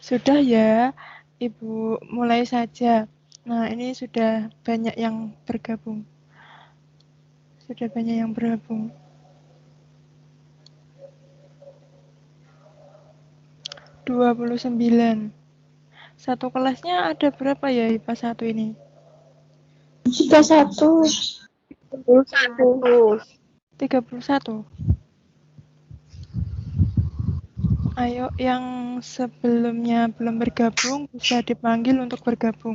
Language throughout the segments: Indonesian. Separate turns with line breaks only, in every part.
Sudah ya, Ibu mulai saja. Nah, ini sudah banyak yang bergabung. Sudah banyak yang bergabung. 29. Satu kelasnya ada berapa ya IPA 1 ini?
31.
31. Ayo yang sebelumnya belum bergabung bisa dipanggil untuk bergabung.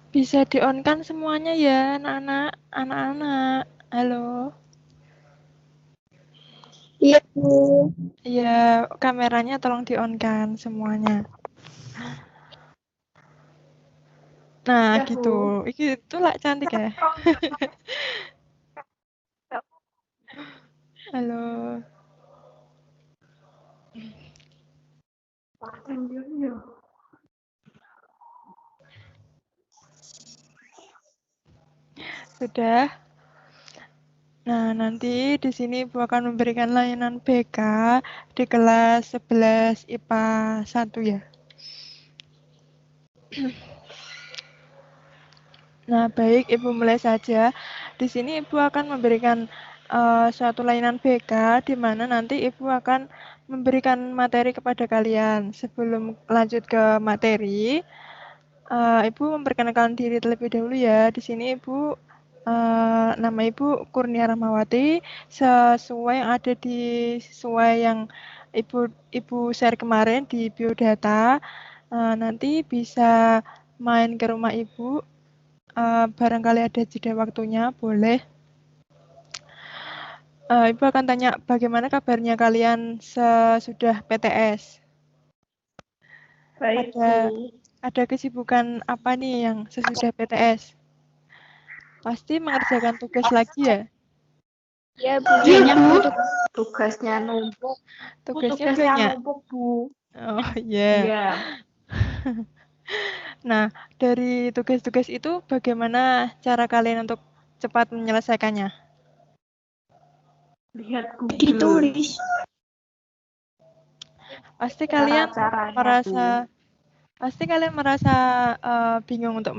Bisa di-on-kan semuanya ya, anak-anak. Anak-anak. Halo.
Iya, Bu.
Iya, kameranya tolong di-on-kan semuanya. Nah,
Ya,
gitu.
Bu.
Itu lah cantik ya. Halo. Sudah. Nah, nanti di sini Ibu akan memberikan layanan BK di kelas 11 IPA 1 ya. Nah, baik, Ibu mulai saja. Di sini Ibu akan memberikan suatu layanan BK di mana nanti Ibu akan memberikan materi kepada kalian. Sebelum lanjut ke materi, Ibu memperkenalkan diri terlebih dahulu ya. Di sini Ibu nama Ibu Kurnia Rahmawati, sesuai yang ada di sesuai yang Ibu share kemarin di biodata. Nanti bisa main ke rumah Ibu. Barangkali ada jeda waktunya, boleh. Ibu akan tanya bagaimana kabarnya kalian sesudah PTS.
Baik,
Ada
Bu.
ada kesibukan apa nih yang sesudah PTS? Pasti mengerjakan tugas lagi ya?
Iya, Bu. Kayaknya tugasnya numpuk.
Tugasnya
Tugasnya
banyak.
numpuk, Bu.
Oh iya.
Iya.
Nah, dari tugas-tugas itu bagaimana cara kalian untuk cepat menyelesaikannya?
Lihat Google. Ditulis.
Pasti kalian
Cara-caranya, Bu.
merasa bingung untuk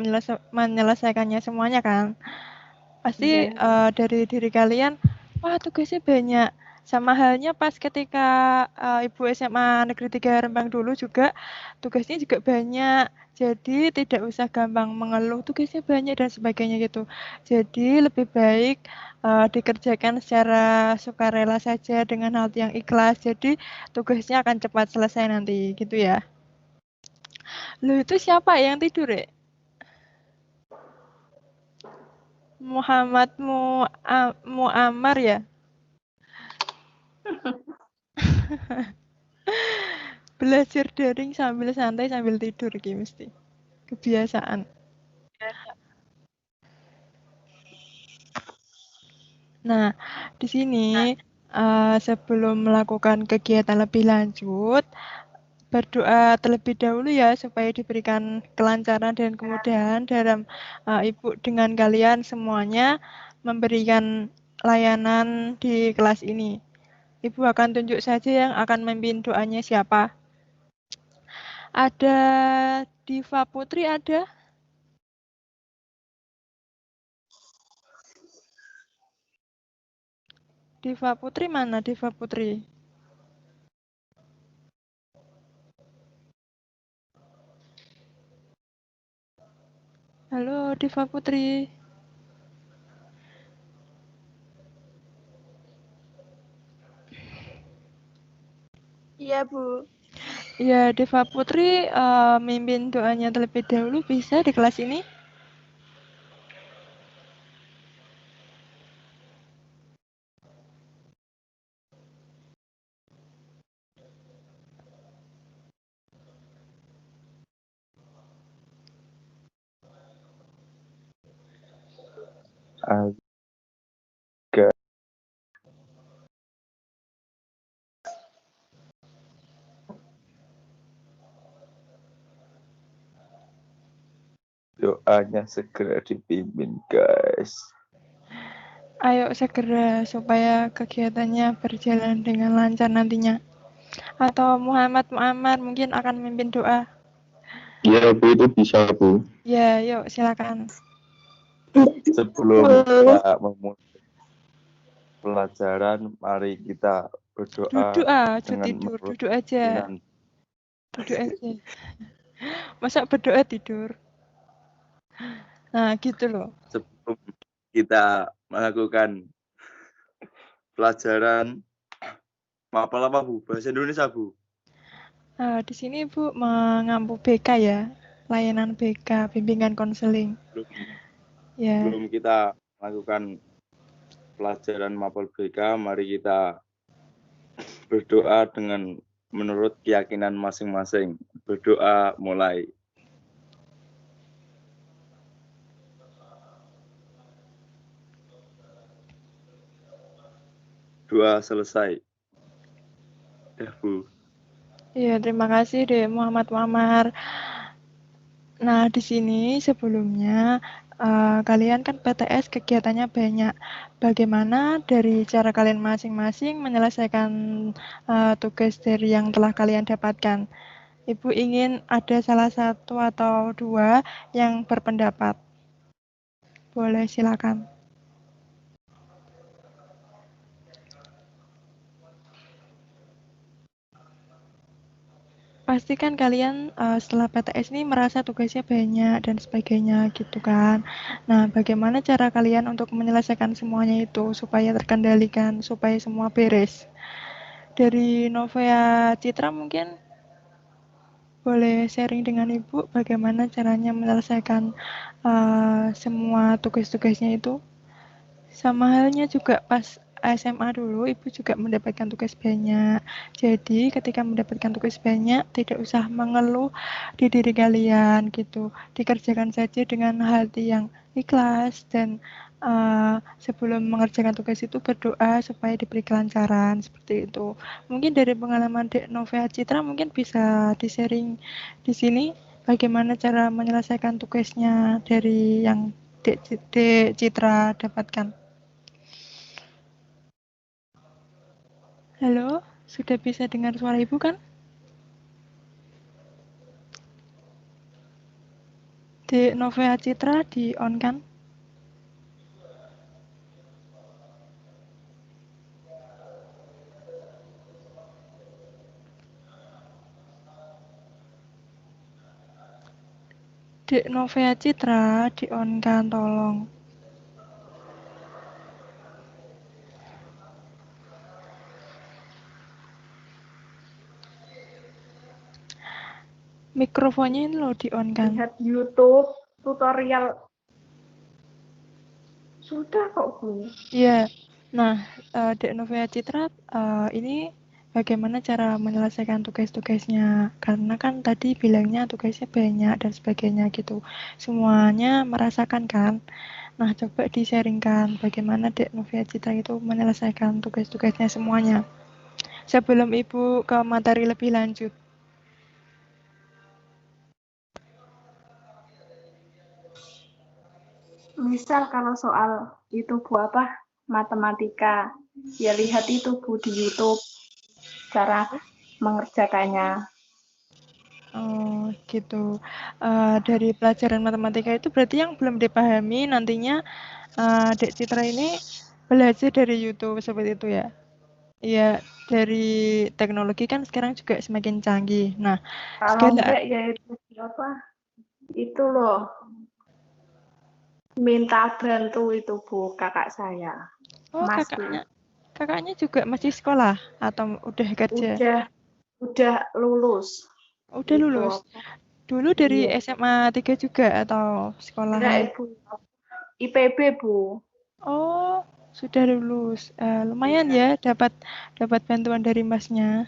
menyelesaikannya semuanya kan? Pasti
Iya.
dari diri kalian, wah tugasnya banyak. Sama halnya pas ketika Ibu SMA Negeri 3 Rembang dulu juga tugasnya juga banyak. Jadi tidak usah gampang mengeluh tugasnya banyak dan sebagainya gitu. Jadi lebih baik dikerjakan secara sukarela saja dengan hati yang ikhlas. Jadi tugasnya akan cepat selesai nanti gitu ya. Loh itu siapa yang tidur ya? Muhammad Muammar ya? Belajar daring sambil santai sambil tidur iki mesti. Kebiasaan. Nah, di sini sebelum melakukan kegiatan lebih lanjut, berdoa terlebih dahulu ya supaya diberikan kelancaran dan kemudahan dalam Ibu dengan kalian semuanya memberikan layanan di kelas ini. Ibu akan tunjuk saja yang akan memimpin doanya siapa. Ada Diva Putri ada? Diva Putri mana Diva Putri? Halo Diva Putri.
Iya, Bu.
Ya, Diva Putri mimpin doanya terlebih dahulu bisa di kelas ini?
agar doanya segera dipimpin, guys.
Ayo segera supaya kegiatannya berjalan dengan lancar nantinya. Atau Muhammad Muammar mungkin akan memimpin doa.
Ya, Bu, itu bisa, Bu.
Ya, yuk silakan.
Sebelum kita memulai pelajaran, mari kita berdoa
Duduk aja,
dengan
tidur.
menurut
Duduk aja.
keyakinan.
Duduk aja. Masa berdoa tidur? Nah, gitu loh.
Sebelum kita melakukan pelajaran, apa Bu? Bahasa Indonesia, Bu?
Di sini Ibu mengampu BK ya, layanan BK, bimbingan konseling. Ya.
Sebelum kita melakukan pelajaran mapel BK, mari kita berdoa dengan menurut keyakinan masing-masing. Berdoa mulai. Doa selesai. Ya, Bu.
Iya, terima kasih deh Muhammad Muammar. Nah, di sini sebelumnya kalian kan PTS kegiatannya banyak. Bagaimana dari cara kalian masing-masing menyelesaikan tugas dari yang telah kalian dapatkan? Ibu ingin ada salah satu atau dua yang berpendapat. Boleh, silakan. Pasti kan kalian setelah PTS ini merasa tugasnya banyak dan sebagainya gitu kan. Nah, bagaimana cara kalian untuk menyelesaikan semuanya itu supaya terkendalikan, supaya semua beres? Dari Novia Citra mungkin boleh sharing dengan Ibu bagaimana caranya menyelesaikan semua tugas-tugasnya itu? Sama halnya juga pas SMA dulu, Ibu juga mendapatkan tugas banyak. Jadi ketika mendapatkan tugas banyak, tidak usah mengeluh di diri kalian gitu. Dikerjakan saja dengan hati yang ikhlas dan sebelum mengerjakan tugas itu berdoa supaya diberi kelancaran seperti itu. Mungkin dari pengalaman Dek Novia Citra mungkin bisa di-sharing di sini bagaimana cara menyelesaikan tugasnya dari yang Dek Citra dapatkan. Halo, sudah bisa dengar suara Ibu kan? Di Novia Citra di on kan? Di Novia Citra di on kan tolong. Mikrofonnya ini loh di on kan.
Lihat YouTube tutorial. Sudah kok, Bu.
Iya. Nah, Dek Novia Citra ini bagaimana cara menyelesaikan tugas-tugasnya? Karena kan tadi bilangnya tugasnya banyak dan sebagainya gitu. Semuanya merasakan kan? Nah, coba di-sharingkan bagaimana Dek Novia Citra itu menyelesaikan tugas-tugasnya semuanya. Sebelum Ibu ke materi lebih lanjut.
Misal kalau soal itu Bu apa? Matematika. Ya lihat itu Bu di YouTube cara mengerjakannya.
Oh, gitu. Dari pelajaran matematika itu berarti yang belum dipahami nantinya Dek Citra ini belajar dari YouTube seperti itu ya? Iya, dari teknologi kan sekarang juga semakin canggih. Nah,
Kalau
segala
enggak ya itu apa? Itu loh. Minta bantu itu Bu kakak saya.
oh
Mas
kakaknya juga masih sekolah atau udah kerja?
Udah lulus.
Udah
Itu
lulus.
apa?
Dulu dari
Iya.
SMA 3 juga atau sekolah lain?
Enggak, Bu. IPB, Bu.
Oh, sudah lulus. Lumayan
Iya.
ya dapat bantuan dari Masnya.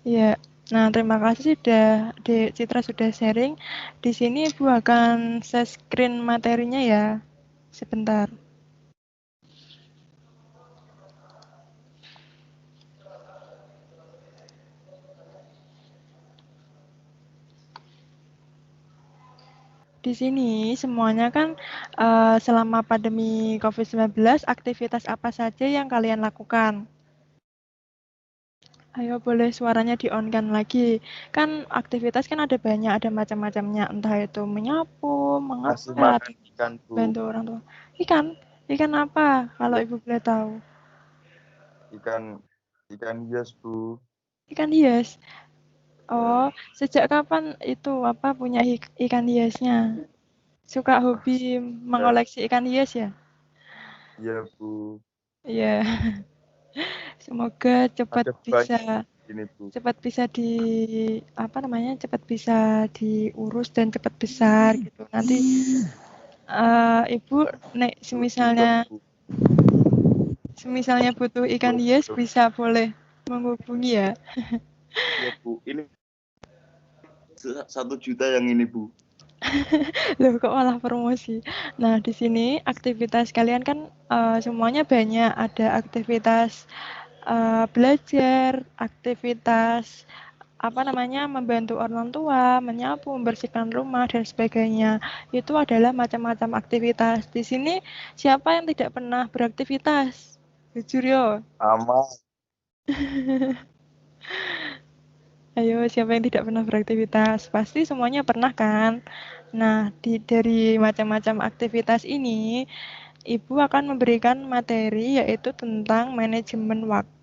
Iya. Nah, terima kasih sudah Citra sudah sharing. Di sini Ibu akan share screen materinya ya. Sebentar. Di sini semuanya kan selama pandemi COVID-19 aktivitas apa saja yang kalian lakukan? Ayo boleh suaranya di-on-kan lagi. Kan aktivitas kan ada banyak, ada macam-macamnya. Entah itu menyapu,
Kasih
mengepel,
makan
atau
ikan, Bu.
bantu orang tua. Ikan apa kalau Ibu boleh tahu?
Ikan hias, Bu.
Ikan hias. Oh, sejak kapan itu punya ikan hiasnya? Suka hobi mengoleksi ikan hias ya?
Iya, Bu.
Iya. Semoga cepat
Ada
bisa
banyak ini, Bu.
cepat bisa diurus dan cepat besar gitu. Nanti Ibu nek semisalnya butuh ikan hias bisa boleh menghubungi ya.
Iya, Bu. Ini 1 juta yang ini, Bu.
Loh kok malah promosi. Nah, di sini aktivitas kalian kan semuanya banyak, ada aktivitas belajar, aktivitas membantu orang tua, menyapu, membersihkan rumah dan sebagainya. Itu adalah macam-macam aktivitas. Di sini siapa yang tidak pernah beraktivitas? Jujur yo.
Aman.
Ayo, siapa yang tidak pernah beraktivitas? Pasti semuanya pernah kan? Nah, dari macam-macam aktivitas ini, Ibu akan memberikan materi yaitu tentang manajemen waktu.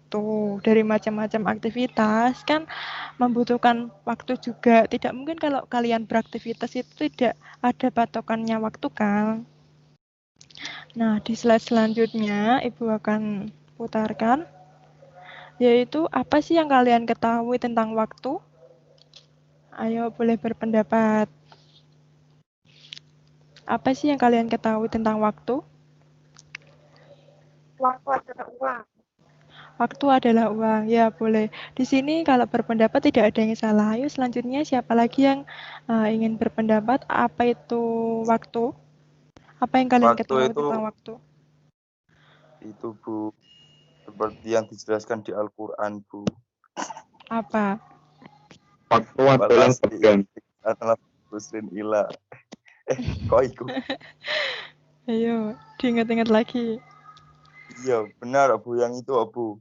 Dari macam-macam aktivitas kan membutuhkan waktu juga. Tidak mungkin kalau kalian beraktivitas itu tidak ada patokannya waktu kan. Nah, di slide selanjutnya Ibu akan putarkan yaitu apa sih yang kalian ketahui tentang waktu? Ayo boleh berpendapat. Apa sih yang kalian ketahui tentang waktu?
Waktu adalah uang.
Waktu adalah uang. Ya, boleh. Di sini kalau berpendapat tidak ada yang salah. Ayo selanjutnya siapa lagi yang ingin berpendapat apa itu waktu? Apa yang kalian
Waktu
ketahui
itu
tentang waktu?
Itu, Bu, seperti yang dijelaskan di Al-Qur'an, Bu.
Apa?
Waktu adalah berganti.
Adalah Musrin Ila. Kok ikut?
Ayo, diingat-ingat lagi.
Iya, benar, Bu, yang itu, Bu.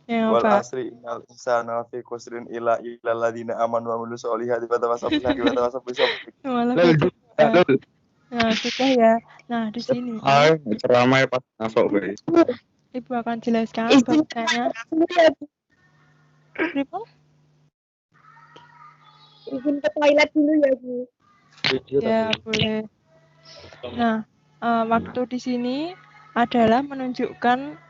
Yang
Wal
apa?
asri innal insana lafi khusrin illa alladziina amanu wa amilus solihati wa tawassaw bil haqqi wa tawassaw bis sabr.
Malah baca. Nah, sudah ya. Nah, di sini
Ceramah pas masuk, guys.
Ibu akan jelaskan bahwasanya Pripun?
Izin ke toilet dulu ya, Bu.
Ya, boleh. Nah, waktu di sini adalah menunjukkan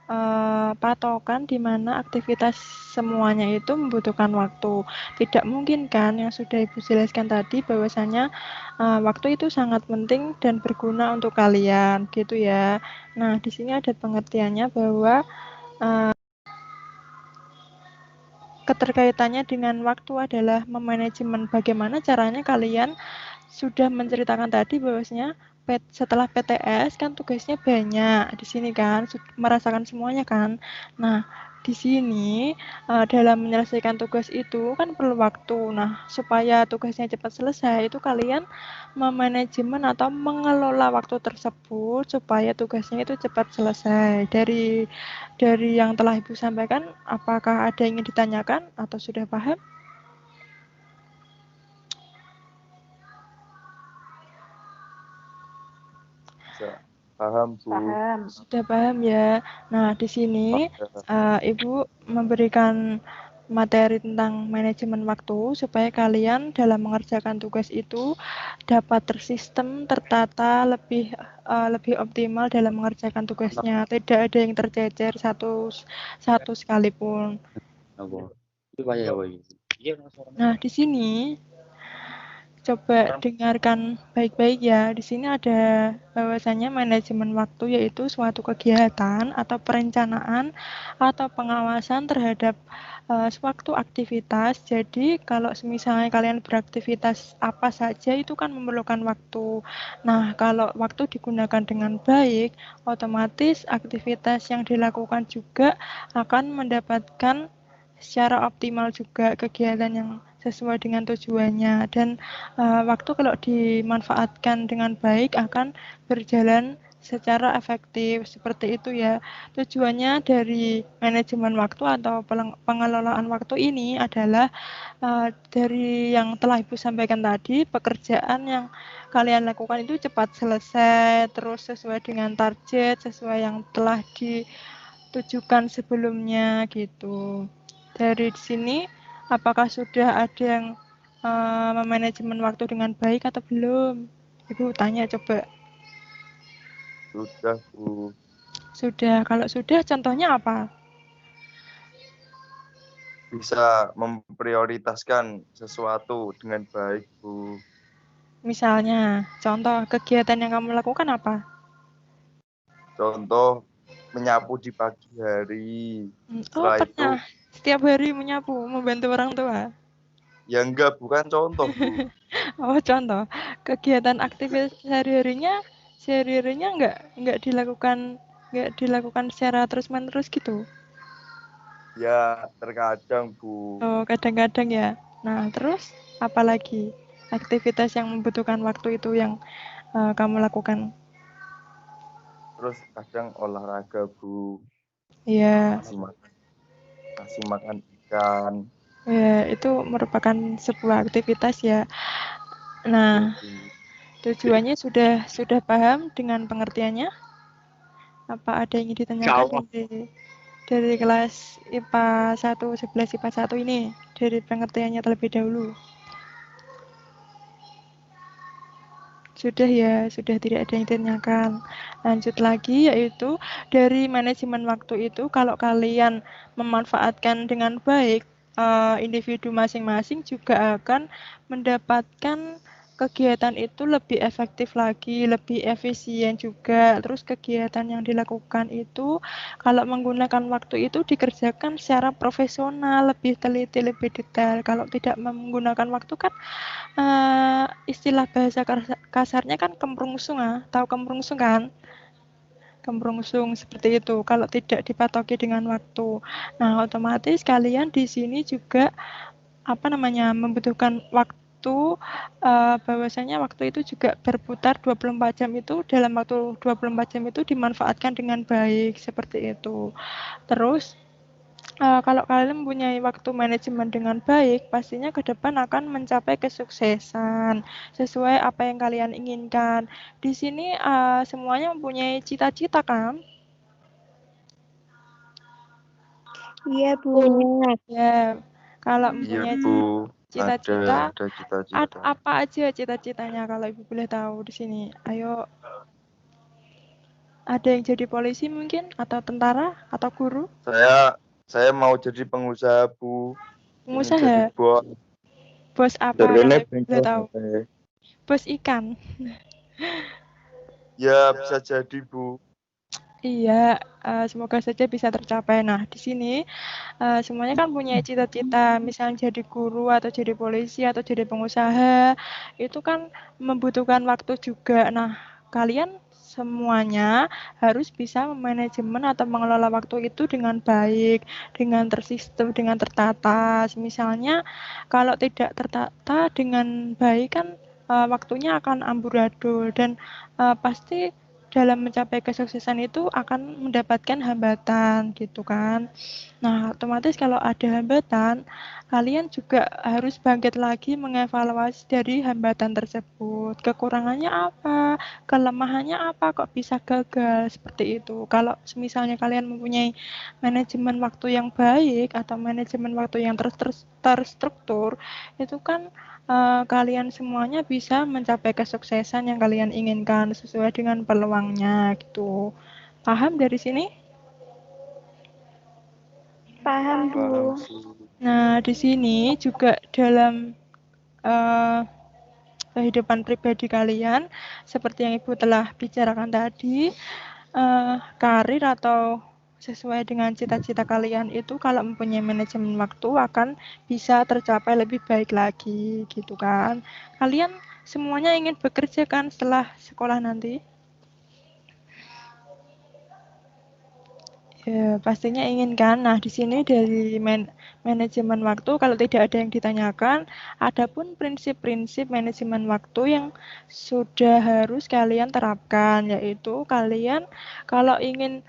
patokan di mana aktivitas semuanya itu membutuhkan waktu. Tidak mungkin kan yang sudah Ibu jelaskan tadi bahwasanya waktu itu sangat penting dan berguna untuk kalian, gitu ya. Nah, di sini ada pengertiannya bahwa keterkaitannya dengan waktu adalah memanajemen bagaimana caranya kalian sudah menceritakan tadi bahwasanya setelah PTS kan tugasnya banyak di sini kan merasakan semuanya kan. Nah, di sini dalam menyelesaikan tugas itu kan perlu waktu. Nah, supaya tugasnya cepat selesai itu kalian memanajemen atau mengelola waktu tersebut supaya tugasnya itu cepat selesai. Dari yang telah Ibu sampaikan, apakah ada yang ingin ditanyakan atau sudah paham?
Paham, Bu.
Paham.
Sudah paham ya. Nah, di sini Ibu memberikan materi tentang manajemen waktu supaya kalian dalam mengerjakan tugas itu dapat tersistem, tertata, lebih optimal dalam mengerjakan tugasnya. Tidak ada yang tercecer satu sekalipun. Nah, di sini coba dengarkan baik-baik ya. Di sini ada bahwasanya manajemen waktu yaitu suatu kegiatan atau perencanaan atau pengawasan terhadap sewaktu aktivitas. Jadi kalau misalnya kalian beraktivitas apa saja itu kan memerlukan waktu. Nah, kalau waktu digunakan dengan baik, otomatis aktivitas yang dilakukan juga akan mendapatkan secara optimal juga kegiatan yang sesuai dengan tujuannya, dan waktu kalau dimanfaatkan dengan baik akan berjalan secara efektif seperti itu ya. Tujuannya dari manajemen waktu atau pengelolaan waktu ini adalah dari yang telah Ibu sampaikan tadi, pekerjaan yang kalian lakukan itu cepat selesai, terus sesuai dengan target, sesuai yang telah ditujukan sebelumnya gitu. Dari sini, apakah sudah ada yang memanajemen waktu dengan baik atau belum? Ibu tanya coba.
Sudah, Bu.
Sudah. Kalau sudah, contohnya apa?
Bisa memprioritaskan sesuatu dengan baik, Bu.
Misalnya, contoh kegiatan yang kamu lakukan apa?
Contoh menyapu di pagi hari.
Oh,
Setelah itu,
pernah. Setiap hari menyapu, membantu orang tua.
ya enggak, bukan contoh, Bu.
Oh, contoh. Kegiatan aktivitas sehari-harinya nggak dilakukan secara terus-menerus gitu.
Ya, terkadang, Bu.
Oh, kadang-kadang ya. Nah, terus apa lagi aktivitas yang membutuhkan waktu itu yang kamu lakukan?
Terus kadang olahraga, Bu.
Iya,
Kasih makan ikan.
ya itu merupakan sebuah aktivitas ya. Nah,
Ya, Bu.
tujuannya sudah paham dengan pengertiannya? Apa ada yang ingin ditanyakan
Insya Allah.
dari kelas IPA 1, 11 IPA 1 ini, dari pengertiannya terlebih dahulu? Sudah ya, sudah tidak ada yang ditanyakan. Lanjut lagi, yaitu dari manajemen waktu itu, kalau kalian memanfaatkan dengan baik, individu masing-masing juga akan mendapatkan kegiatan itu lebih efektif lagi, lebih efisien juga. Terus kegiatan yang dilakukan itu, kalau menggunakan waktu itu dikerjakan secara profesional, lebih teliti, lebih detail. Kalau tidak menggunakan waktu kan istilah bahasa kasarnya kan kemrungsung, tahu kemrungsung kan? Kemrungsung seperti itu kalau tidak dipatoki dengan waktu. Nah, otomatis kalian di sini juga membutuhkan waktu, bahwasanya waktu itu juga berputar 24 jam, itu dalam waktu 24 jam itu dimanfaatkan dengan baik seperti itu. Terus kalau kalian mempunyai waktu manajemen dengan baik, pastinya ke depan akan mencapai kesuksesan sesuai apa yang kalian inginkan. Di sini semuanya mempunyai cita-cita kan?
Iya, Bu.
Ya, kalau
Iya,
mempunyai
Bu.
cita-cita,
Ada cita-cita.
apa aja cita-citanya kalau Ibu boleh tahu di sini? Ayo, ada yang jadi polisi mungkin, atau tentara, atau guru?
Saya mau jadi pengusaha, Bu. Ingin jadi
Pengusaha?
bos.
Bos apa
Dari
kalau
ini
Ibu boleh tahu?
bengkel.
Bos ikan?
Ya, bisa jadi, Bu.
Iya, semoga saja bisa tercapai. Nah, di sini semuanya kan punya cita-cita, misalnya jadi guru atau jadi polisi atau jadi pengusaha, itu kan membutuhkan waktu juga. Nah, kalian semuanya harus bisa memanajemen atau mengelola waktu itu dengan baik, dengan tersistem, dengan tertata. Misalnya kalau tidak tertata dengan baik kan waktunya akan amburadul, dan pasti dalam mencapai kesuksesan itu akan mendapatkan hambatan gitu kan. Nah, otomatis kalau ada hambatan, kalian juga harus bangkit lagi mengevaluasi dari hambatan tersebut. Kekurangannya apa? Kelemahannya apa? Kok bisa gagal? Seperti itu. Kalau misalnya kalian mempunyai manajemen waktu yang baik atau manajemen waktu yang terstruktur, itu kan kalian semuanya bisa mencapai kesuksesan yang kalian inginkan sesuai dengan peluangnya gitu. Paham dari sini?
Paham, Bu.
Paham, Bu.
Nah, di sini juga dalam kehidupan pribadi kalian, seperti yang Ibu telah bicarakan tadi, karir atau sesuai dengan cita-cita kalian itu kalau mempunyai manajemen waktu akan bisa tercapai lebih baik lagi gitu kan. Kalian semuanya ingin bekerja kan setelah sekolah nanti? Ya, pastinya ingin kan. Nah, di sini dari manajemen waktu kalau tidak ada yang ditanyakan, adapun prinsip-prinsip manajemen waktu yang sudah harus kalian terapkan, yaitu kalian kalau ingin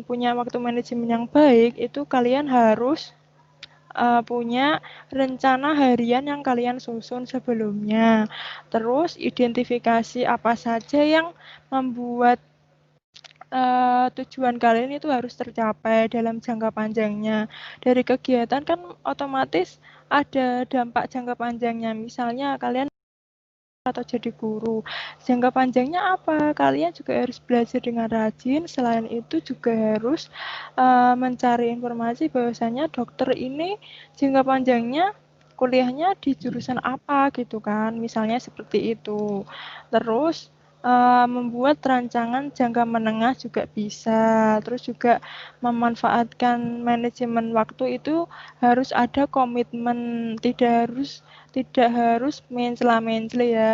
punya waktu manajemen yang baik, itu kalian harus punya rencana harian yang kalian susun sebelumnya. Terus identifikasi apa saja yang membuat tujuan kalian itu harus tercapai dalam jangka panjangnya. Dari kegiatan kan otomatis ada dampak jangka panjangnya. Misalnya kalian atau jadi guru. Jangka panjangnya apa? Kalian juga harus belajar dengan rajin. Selain itu juga harus mencari informasi bahwasanya dokter ini jangka panjangnya kuliahnya di jurusan apa gitu kan. Misalnya seperti itu. Terus membuat rancangan jangka menengah juga bisa. Terus juga memanfaatkan manajemen waktu itu harus ada komitmen, tidak harus mencela-mencela ya,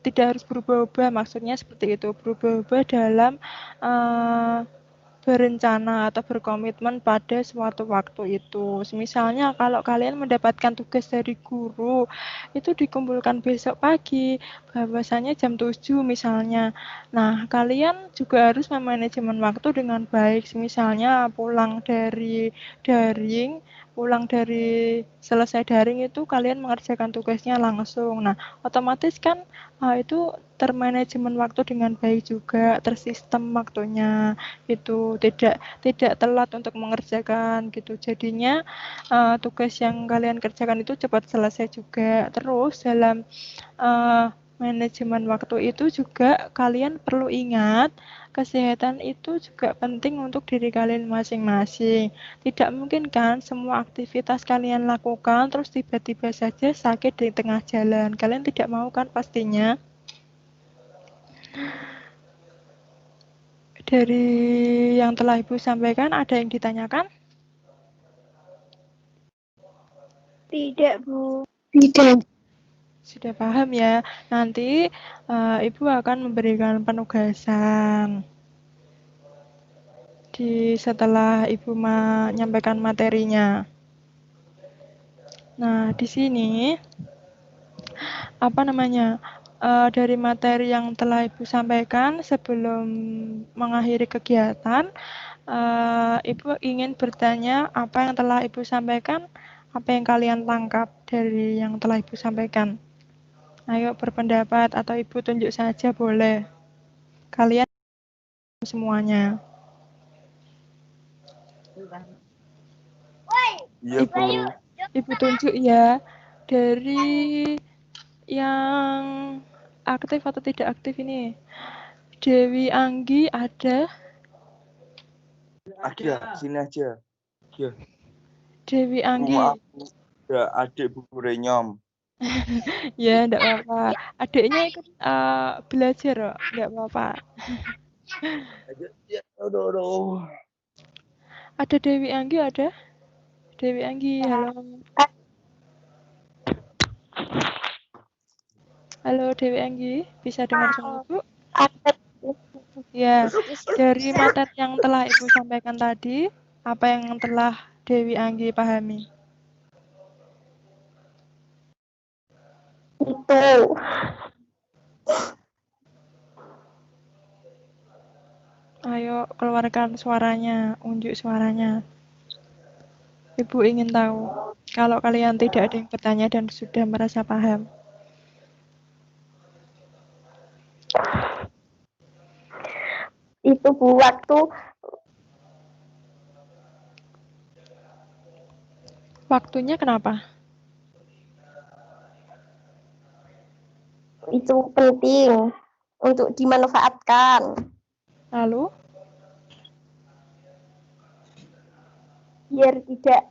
tidak harus berubah-ubah, maksudnya seperti itu, berubah-ubah dalam berencana atau berkomitmen pada suatu waktu itu. Misalnya kalau kalian mendapatkan tugas dari guru, itu dikumpulkan besok pagi, bahwasanya jam 7 misalnya. Nah, kalian juga harus memanajemen waktu dengan baik. Misalnya pulang dari selesai daring itu kalian mengerjakan tugasnya langsung. Nah, otomatis kan itu termanajemen waktu dengan baik juga, tersistem waktunya itu tidak telat untuk mengerjakan gitu. Jadinya tugas yang kalian kerjakan itu cepat selesai juga. Terus dalam manajemen waktu itu juga kalian perlu ingat kesehatan itu juga penting untuk diri kalian masing-masing. Tidak mungkin kan semua aktivitas kalian lakukan terus tiba-tiba saja sakit di tengah jalan. Kalian tidak mau kan pastinya. Dari yang telah Ibu sampaikan, ada yang ditanyakan?
Tidak, Bu. Tidak.
Sudah paham ya. Nanti Ibu akan memberikan penugasan setelah Ibu menyampaikan materinya. Nah, di sini dari materi yang telah Ibu sampaikan sebelum mengakhiri kegiatan, Ibu ingin bertanya apa yang telah Ibu sampaikan, apa yang kalian tangkap dari yang telah Ibu sampaikan. Ayo berpendapat atau Ibu tunjuk saja boleh. Kalian semuanya.
Iya, Bu.
Ibu tunjuk ya. Dari yang aktif atau tidak aktif ini. Dewi Anggi ada?
Ada, sini aja. Ya.
Dewi Anggi.
Rumah aku ada adik Bu Renyom.
Ya, enggak apa-apa. Adiknya ikut belajar kok, enggak apa-apa.
Ya, aduh.
Ada Dewi Anggi ada? Dewi Anggi, halo. Halo Dewi Anggi, bisa dengar suara Ibu? Ya, dari materi yang telah Ibu sampaikan tadi, apa yang telah Dewi Anggi pahami?
Itu.
Ayo keluarkan suaranya, unjuk suaranya. Ibu ingin tahu. Kalau kalian tidak ada yang bertanya dan sudah merasa paham.
Itu Bu,
Waktunya kenapa?
itu penting untuk dimanfaatkan.
Lalu?
Biar tidak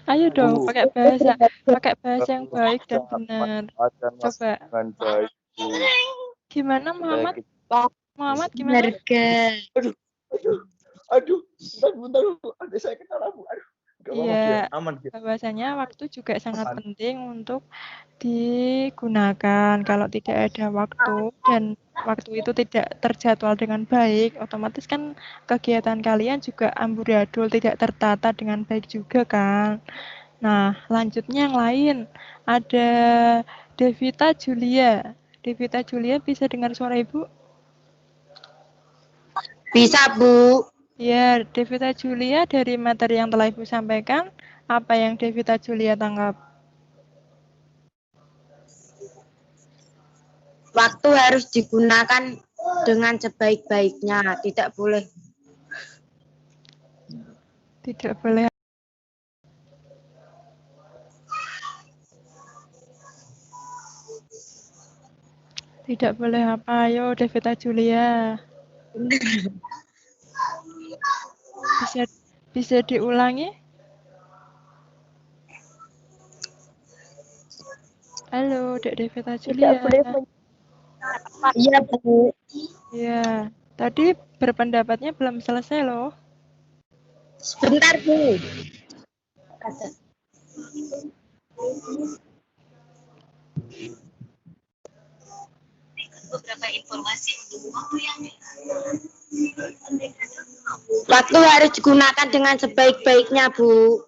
Ayo dong,
Bu,
pakai bahasa yang baik dan benar. Coba.
Dengan baik, Bu.
Gimana Muhammad? Muhammad gimana?
Harga.
Aduh, bentar, ada saya kenal Bu. Aduh, gak apa-apa,
Iya,
biar aman gitu.
bahwasanya waktu juga sangat penting untuk digunakan. Kalau tidak ada waktu dan waktu itu tidak terjadwal dengan baik, otomatis kan kegiatan kalian juga amburadul, tidak tertata dengan baik juga kan. Nah, lanjutnya yang lain. Ada Devita Julia. Devita Julia bisa dengar suara Ibu?
Bisa, Bu.
Ya, Devita Julia dari materi yang telah Ibu sampaikan, apa yang Devita Julia tanggap?
Waktu harus digunakan dengan sebaik-baiknya, tidak boleh.
Tidak boleh. Tidak boleh apa? Ayo, Devita Julia. Bisa diulangi? Halo, Dek Devita Julia.
Iya, Bu.
Ya, tadi berpendapatnya belum selesai loh.
Sebentar, Bu.
Beberapa informasi untuk waktu yang
Waktu harus digunakan dengan sebaik-baiknya, Bu.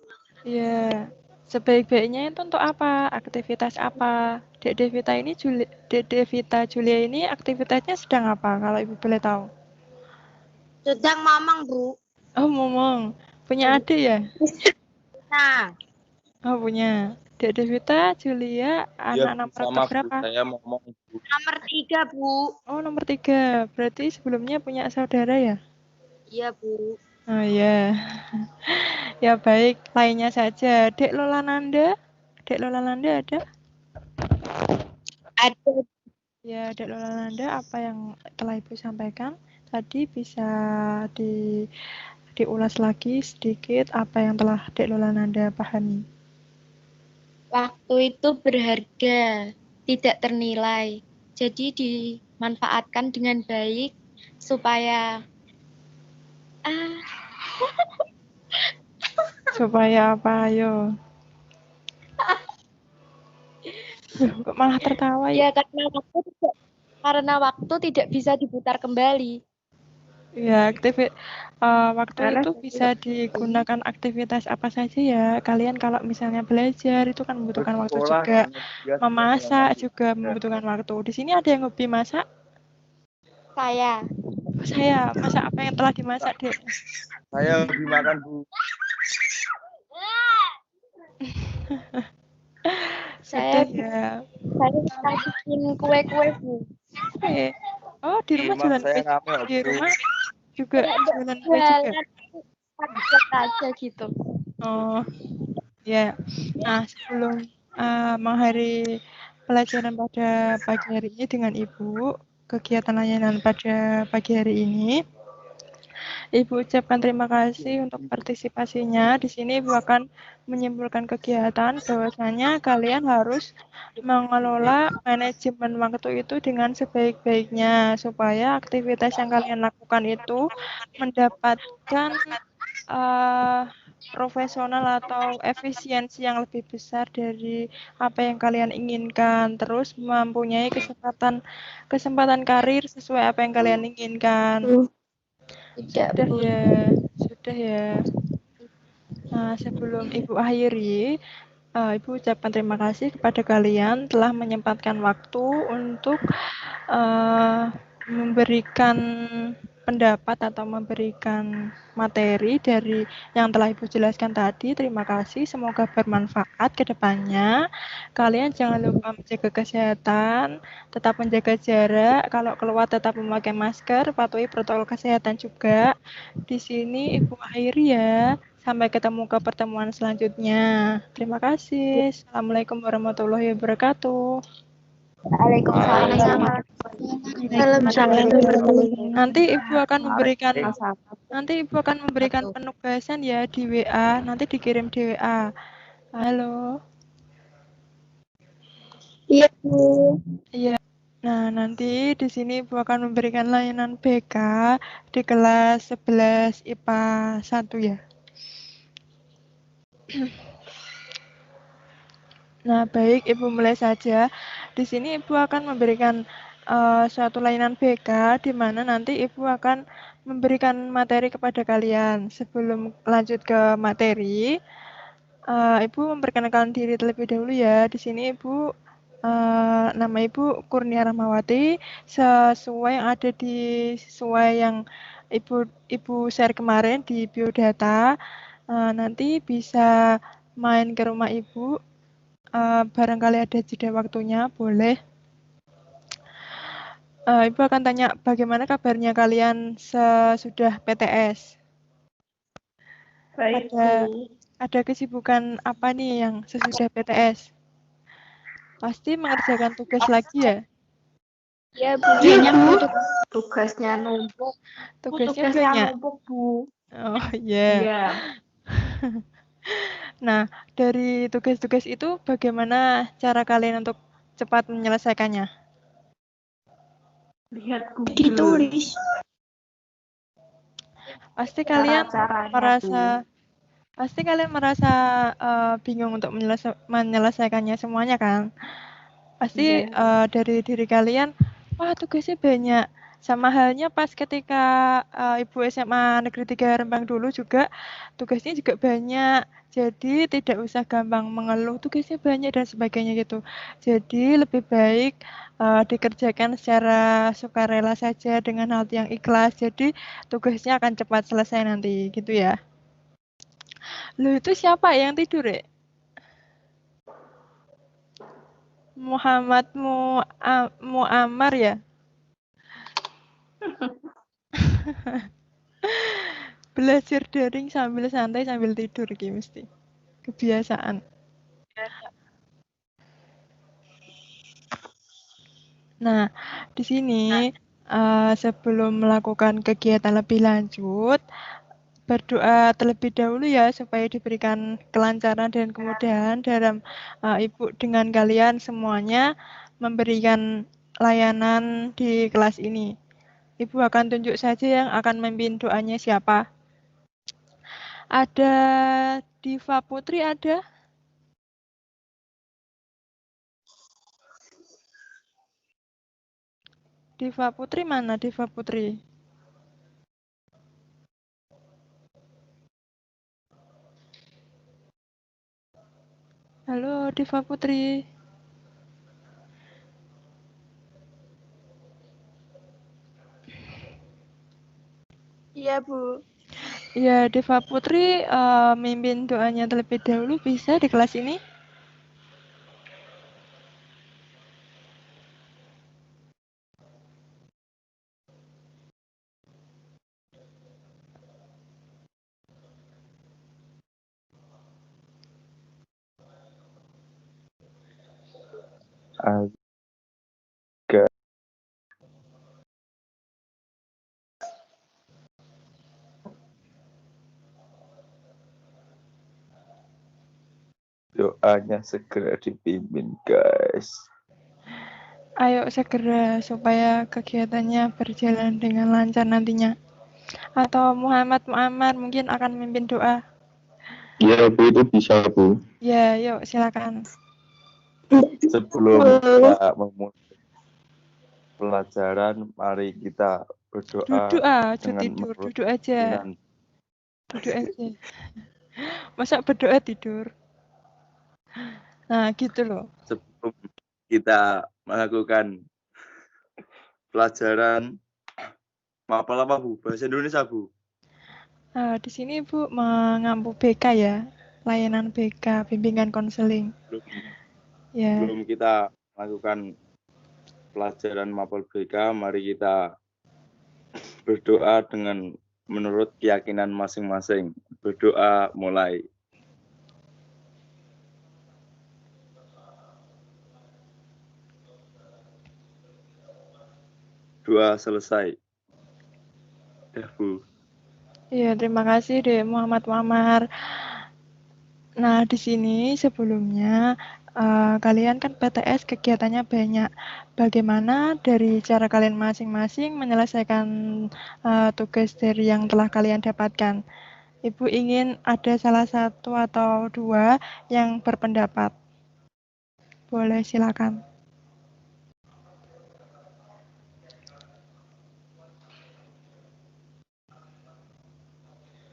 Iya, sebaik-baiknya itu untuk apa? Aktivitas apa? Dek Devita Julia ini aktivitasnya sedang apa? Kalau Ibu boleh tahu.
Sedang mamang, Bu.
Oh, ngomong. Punya adik ya?
Nah,
Oh, punya. Dek Devita Julia, anak nomor
sama
berapa?
saya ngomong Bu.
nomor 3, Bu.
Oh, nomor 3. Berarti sebelumnya punya saudara ya?
Iya, Bu.
Oh iya. Ya baik, lainnya saja. Dek Lolananda? Dek Lolananda ada?
Ada.
Ya, Dek Lolananda, apa yang telah Ibu sampaikan tadi bisa diulas lagi sedikit apa yang telah Dek Lolananda pahami.
Waktu itu berharga, tidak ternilai. Jadi dimanfaatkan dengan baik supaya
Supaya apa, ayo? Kok malah tertawa ya?
ya karena waktu tidak bisa diputar kembali.
Ya, waktu itu bisa digunakan aktivitas apa saja ya. Kalian kalau misalnya belajar itu kan membutuhkan waktu juga. Memasak juga membutuhkan waktu. Di sini ada yang hobi masak?
Saya
Oh, saya masak apa yang telah dimasak, Dek?
Saya hobi makan Bu.
Sudah ya.
saya bikin kue-kue, Bu.
Oke. Oh, di rumah jualan
saya
kue.
rame
Di
Bu.
rumah juga jualan kue juga.
Aja gitu.
Oh, ya. Nah, sebelum mengakhiri pelajaran pada pagi hari ini dengan Ibu, kegiatan layanan pada pagi hari ini, Ibu ucapkan terima kasih untuk partisipasinya. Di sini Ibu akan menyimpulkan kegiatan bahwasanya kalian harus mengelola manajemen waktu itu dengan sebaik-baiknya supaya aktivitas yang kalian lakukan itu mendapatkan profesional atau efisiensi yang lebih besar dari apa yang kalian inginkan, terus mempunyai kesempatan karir sesuai apa yang kalian inginkan. Sudah ya. Nah, sebelum Ibu akhiri, Ibu ucapkan terima kasih kepada kalian telah menyempatkan waktu untuk memberikan pendapat atau memberikan materi dari yang telah Ibu jelaskan tadi. Terima kasih, semoga bermanfaat ke depannya. Kalian jangan lupa menjaga kesehatan, tetap menjaga jarak, kalau keluar tetap memakai masker, patuhi protokol kesehatan juga. Di sini Ibu akhiri ya. Sampai ketemu ke pertemuan selanjutnya. Terima kasih. Assalamualaikum warahmatullahi wabarakatuh.
Waalaikumsalam.
Nanti Ibu akan memberikan penugasan ya di WA. Nanti dikirim di WA. Halo.
Iya, Bu.
Iya. Nah, nanti di sini Ibu akan memberikan layanan BK di kelas 11 IPA 1 ya. Nah, baik, Ibu mulai saja. Di sini Ibu akan memberikan suatu layanan BK di mana nanti Ibu akan memberikan materi kepada kalian. Sebelum lanjut ke materi, Ibu memperkenalkan diri terlebih dahulu ya. Di sini Ibu nama Ibu Kurnia Rahmawati, sesuai yang ada sesuai yang Ibu share kemarin di biodata. Nanti bisa main ke rumah Ibu. Barangkali ada jeda waktunya, boleh. Ibu akan tanya bagaimana kabarnya kalian sesudah PTS.
Baik,
Ada
Bu.
ada kesibukan apa nih yang sesudah PTS? Pasti mengerjakan tugas lagi ya?
Ya, Bu.
Kayaknya tugasnya numpuk.
Tugasnya
Tugasnya
banyak.
numpuk, Bu.
Oh iya.
Iya.
Nah, dari tugas-tugas itu bagaimana cara kalian untuk cepat menyelesaikannya?
Lihat Google.
Ditulis.
Pasti kalian
Cara-caranya,
merasa bingung untuk menyelesaikannya semuanya kan? Pasti
Iya.
dari diri kalian, wah tugasnya banyak. Sama halnya pas ketika Ibu SMA Negeri 3 Rembang dulu juga, tugasnya juga banyak. Jadi tidak usah gampang mengeluh, tugasnya banyak dan sebagainya gitu. Jadi lebih baik dikerjakan secara sukarela saja dengan hati yang ikhlas. Jadi tugasnya akan cepat selesai nanti, gitu ya. Loh itu siapa yang tidur ya? Muhammad Muammar ya? Belajar daring sambil santai sambil tidur iki mesti. Kebiasaan. Nah, di sini sebelum melakukan kegiatan lebih lanjut, berdoa terlebih dahulu ya supaya diberikan kelancaran dan kemudahan dalam Ibu dengan kalian semuanya memberikan layanan di kelas ini. Ibu akan tunjuk saja yang akan memimpin doanya siapa. Ada Diva Putri ada? Diva Putri mana Diva Putri? Halo Diva Putri.
Iya, Bu.
Ya, Diva Putri mimpin doanya terlebih dahulu bisa di kelas ini?
Agak doanya segera dipimpin, guys.
Ayo segera supaya kegiatannya berjalan dengan lancar nantinya. Atau Muhammad Muammar mungkin akan memimpin doa.
Iya, Bu, itu bisa, Bu.
Ya, yuk silakan.
Sebelum kita memulai pelajaran, mari kita berdoa
Duduk aja
dengan
tidur,
menurut
duduk aja.
pimpinan.
Duduk aja. Masa berdoa tidur? Nah, gitu loh.
Sebelum kita melakukan pelajaran, apa Bu? Bahasa Indonesia, Bu.
Di sini Ibu mengampu BK ya, layanan BK, bimbingan konseling. Ya.
Sebelum kita melakukan pelajaran mapel BK, mari kita berdoa dengan menurut keyakinan masing-masing. Berdoa mulai. Doa selesai. Ya, Bu.
Iya, terima kasih deh Muhammad Muammar. Nah, di sini sebelumnya kalian kan PTS kegiatannya banyak. Bagaimana dari cara kalian masing-masing menyelesaikan tugas dari yang telah kalian dapatkan? Ibu ingin ada salah satu atau dua yang berpendapat. Boleh, silakan.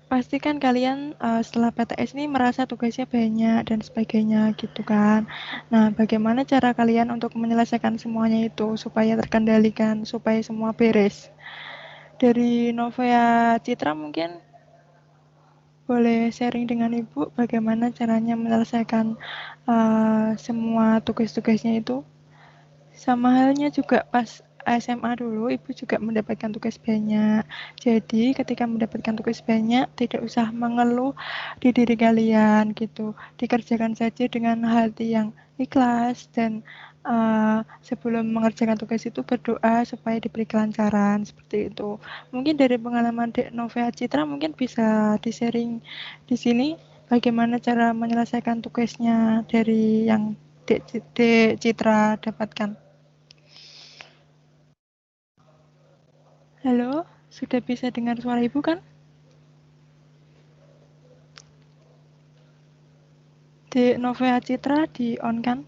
Pasti kan kalian setelah PTS ini merasa tugasnya banyak dan sebagainya gitu kan. Nah, bagaimana cara kalian untuk menyelesaikan semuanya itu supaya terkendalikan, supaya semua beres? Dari Novia Citra mungkin boleh sharing dengan Ibu bagaimana caranya menyelesaikan semua tugas-tugasnya itu? Sama halnya juga pas SMA dulu, Ibu juga mendapatkan tugas banyak. Jadi ketika mendapatkan tugas banyak, tidak usah mengeluh di diri kalian gitu. Dikerjakan saja dengan hati yang ikhlas dan sebelum mengerjakan tugas itu berdoa supaya diberi kelancaran seperti itu. Mungkin dari pengalaman Dek Novia Citra mungkin bisa di-sharing di sini bagaimana cara menyelesaikan tugasnya dari yang Dek Citra dapatkan. Halo, sudah bisa dengar suara Ibu kan? Di Novia Citra di on kan?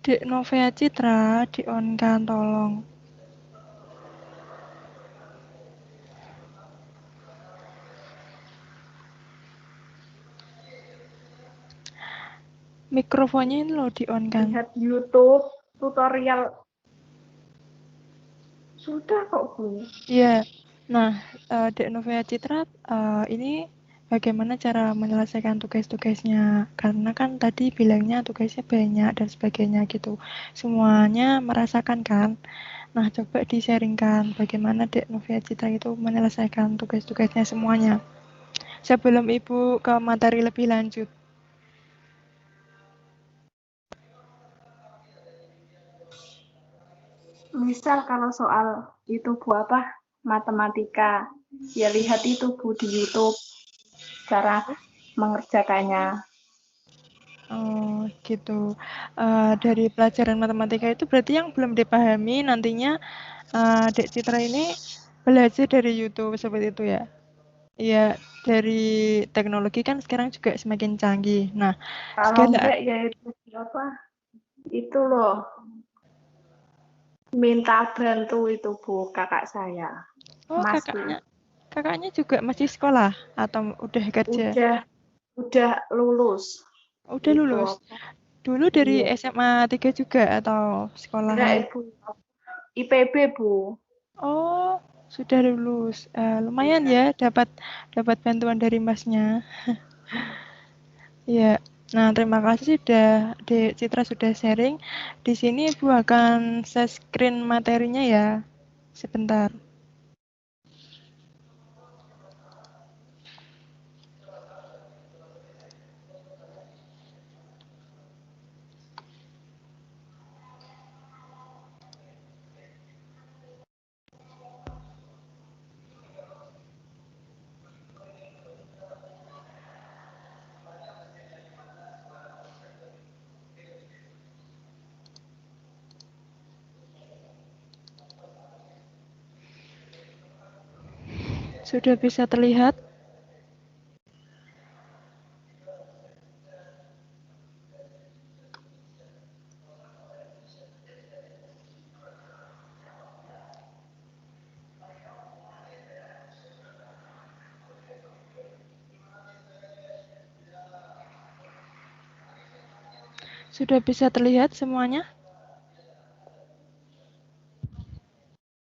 Di Novia Citra di on kan, tolong. Mikrofonnya ini loh di on kan.
Lihat YouTube tutorial. Sudah kok, Bu.
Iya. Nah, Dek Novia Citra ini bagaimana cara menyelesaikan tugas-tugasnya? Karena kan tadi bilangnya tugasnya banyak dan sebagainya gitu. Semuanya merasakan kan? Nah, coba di-sharingkan bagaimana Dek Novia Citra itu menyelesaikan tugas-tugasnya semuanya. Sebelum Ibu ke materi lebih lanjut.
Misal kalau soal itu Bu apa? Matematika. Ya lihat itu Bu di YouTube cara mengerjakannya.
Oh, gitu. Dari pelajaran matematika itu berarti yang belum dipahami nantinya Dek Citra ini belajar dari YouTube seperti itu ya? Iya, dari teknologi kan sekarang juga semakin canggih. Nah,
Kalau enggak ya itu apa? Itu loh. Minta bantu itu Bu kakak saya.
oh
Mas
kakaknya juga masih sekolah atau udah kerja?
Udah lulus.
Udah
Itu
lulus.
apa?
Dulu dari
Iya.
SMA 3 juga atau sekolah lain?
Enggak, Bu. IPB, Bu.
Oh, sudah lulus. Lumayan ya dapat bantuan dari Masnya. Iya. Nah, terima kasih sudah Dek Citra sudah sharing. Di sini Ibu akan share screen materinya ya. Sebentar. Sudah bisa terlihat? Sudah bisa terlihat semuanya?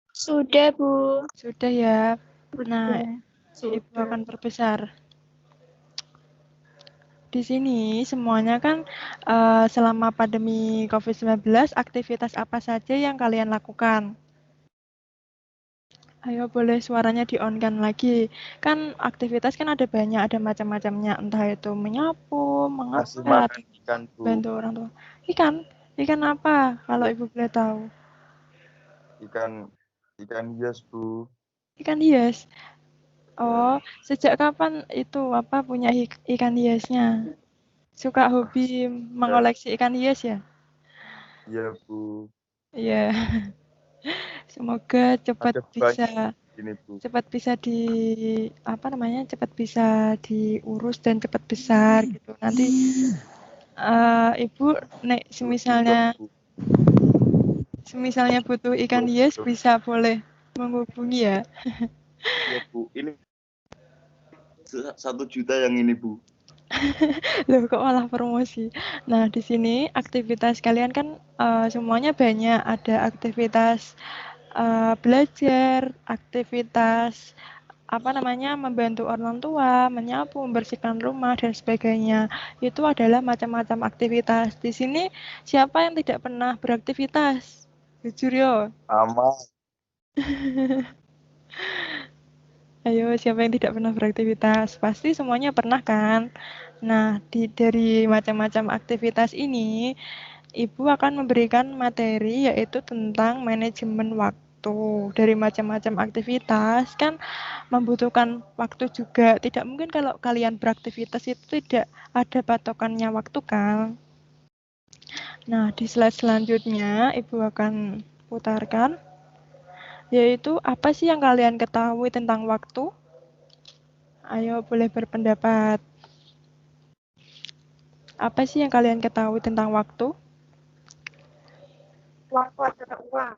Sudah, Bu.
Sudah ya. Nah, Ibu
Sudah.
akan perbesar. Di sini semuanya kan selama pandemi COVID-19 aktivitas apa saja yang kalian lakukan? Ayo boleh suaranya di-on-kan lagi. Kan aktivitas kan ada banyak, ada macam-macamnya. Entah itu menyapu,
Kasih
mengepel,
makan
atau
ikan, Bu.
bantu orang tua. Ikan Ikan apa kalau
Ya.
Ibu boleh tahu?
Ikan hias, Bu.
Ikan hias. Oh, sejak kapan itu punya ikan hiasnya? Suka hobi
Ya,
mengoleksi ikan hias ya?
iya, Bu.
Iya, semoga
Ada banyak ini, Bu.
cepat bisa cepat bisa diurus dan cepat besar gitu. Nanti Ibu nek
Juga,
semisalnya
Bu.
semisalnya butuh ikan hias bisa boleh menghubungi ya.
Iya, Bu. Ini 1 juta yang ini, Bu.
Loh kok malah promosi. Nah, di sini aktivitas kalian kan semuanya banyak. Ada aktivitas belajar, aktivitas membantu orang tua, menyapu, membersihkan rumah dan sebagainya. Itu adalah macam-macam aktivitas. Di sini siapa yang tidak pernah beraktivitas? Jujur yo.
Aman.
Ayo, siapa yang tidak pernah beraktivitas? Pasti semuanya pernah kan? Nah, dari macam-macam aktivitas ini, Ibu akan memberikan materi yaitu tentang manajemen waktu. Dari macam-macam aktivitas kan membutuhkan waktu juga. Tidak mungkin kalau kalian beraktivitas itu tidak ada patokannya waktu kan. Nah, di slide selanjutnya Ibu akan putarkan yaitu apa sih yang kalian ketahui tentang waktu? Ayo boleh berpendapat. Apa sih yang kalian ketahui tentang waktu?
Waktu adalah uang.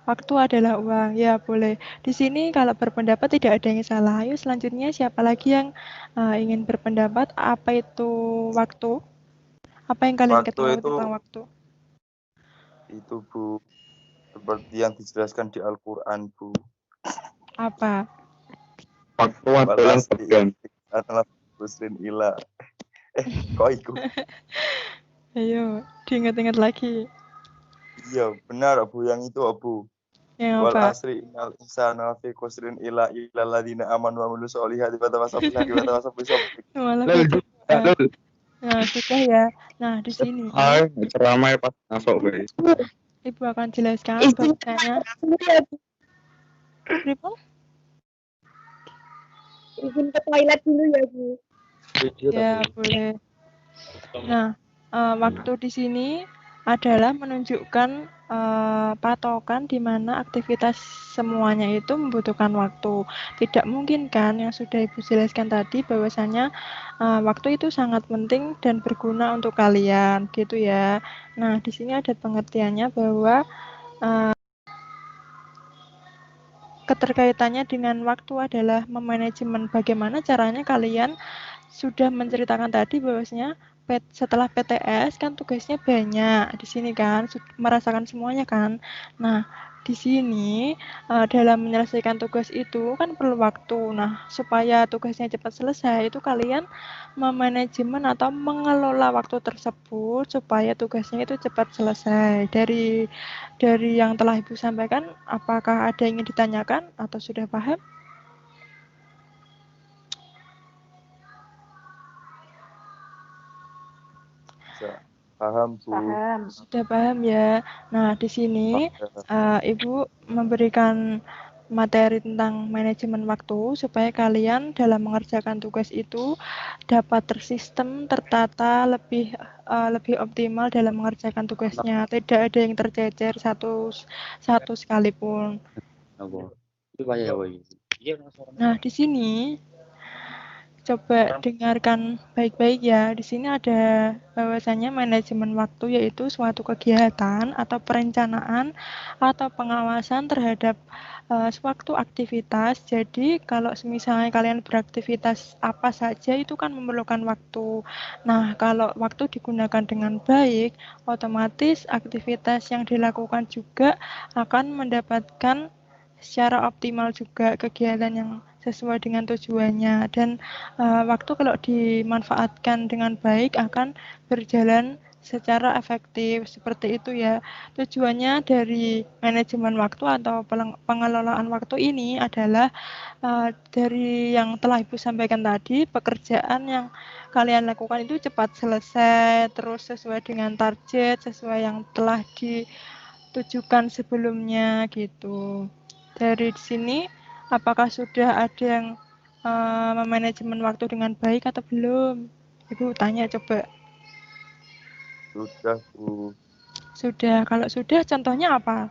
Waktu adalah uang. Ya, boleh. Di sini kalau berpendapat tidak ada yang salah. Ayo selanjutnya siapa lagi yang ingin berpendapat apa itu waktu? Apa yang kalian
Waktu
ketahui
itu,
tentang waktu?
Bu, seperti yang dijelaskan di Al-Quran, Bu.
Apa?
Waktu adalah berganti.
Adalah Kusrin Ila. Kok ikut?
Ayo, diingat-ingat lagi.
Iya, benar, Bu. Yang itu, Bu.
Yang
Wal
apa?
asri innal insana lafi khusrin illa ladina amanu wa amilus solihati wa tawasaw bil haqqi wa tawasaw bis sabr.
Malah
Lel,
beda.
lel.
Nah, sudah ya. Nah, di sini
Hai, ceramah pas masuk, guys.
Ibu akan jelaskan bahwasanya Pripun?
Izin ke toilet dulu ya, Bu.
Ya, boleh. Nah, waktu di sini adalah menunjukkan patokan di mana aktivitas semuanya itu membutuhkan waktu. Tidak mungkin kan yang sudah Ibu jelaskan tadi bahwasanya waktu itu sangat penting dan berguna untuk kalian, gitu ya. Nah, di sini ada pengertiannya bahwa keterkaitannya dengan waktu adalah memanajemen bagaimana caranya kalian sudah menceritakan tadi bahwasanya setelah PTS kan tugasnya banyak di sini kan merasakan semuanya kan. Nah, di sini dalam menyelesaikan tugas itu kan perlu waktu. Nah, supaya tugasnya cepat selesai itu kalian memanajemen atau mengelola waktu tersebut supaya tugasnya itu cepat selesai. Dari yang telah Ibu sampaikan, apakah ada yang ingin ditanyakan atau sudah paham?
Paham, Bu.
Paham.
Sudah paham ya. Nah, di sini Ibu memberikan materi tentang manajemen waktu supaya kalian dalam mengerjakan tugas itu dapat tersistem, tertata, lebih optimal dalam mengerjakan tugasnya. Tidak ada yang tercecer satu sekalipun. Nah, di sini coba dengarkan baik-baik ya. Di sini ada bahwasanya manajemen waktu yaitu suatu kegiatan atau perencanaan atau pengawasan terhadap suatu aktivitas. Jadi kalau misalnya kalian beraktivitas apa saja itu kan memerlukan waktu. Nah, kalau waktu digunakan dengan baik, otomatis aktivitas yang dilakukan juga akan mendapatkan secara optimal juga kegiatan yang sesuai dengan tujuannya dan waktu kalau dimanfaatkan dengan baik akan berjalan secara efektif. Seperti itu ya. Tujuannya dari manajemen waktu atau pengelolaan waktu ini adalah dari yang telah Ibu sampaikan tadi, pekerjaan yang kalian lakukan itu cepat selesai, terus sesuai dengan target, sesuai yang telah ditujukan sebelumnya gitu. Dari sini, apakah sudah ada yang memanajemen waktu dengan baik atau belum? Ibu tanya coba.
Sudah, Bu.
Sudah. Kalau sudah, contohnya apa?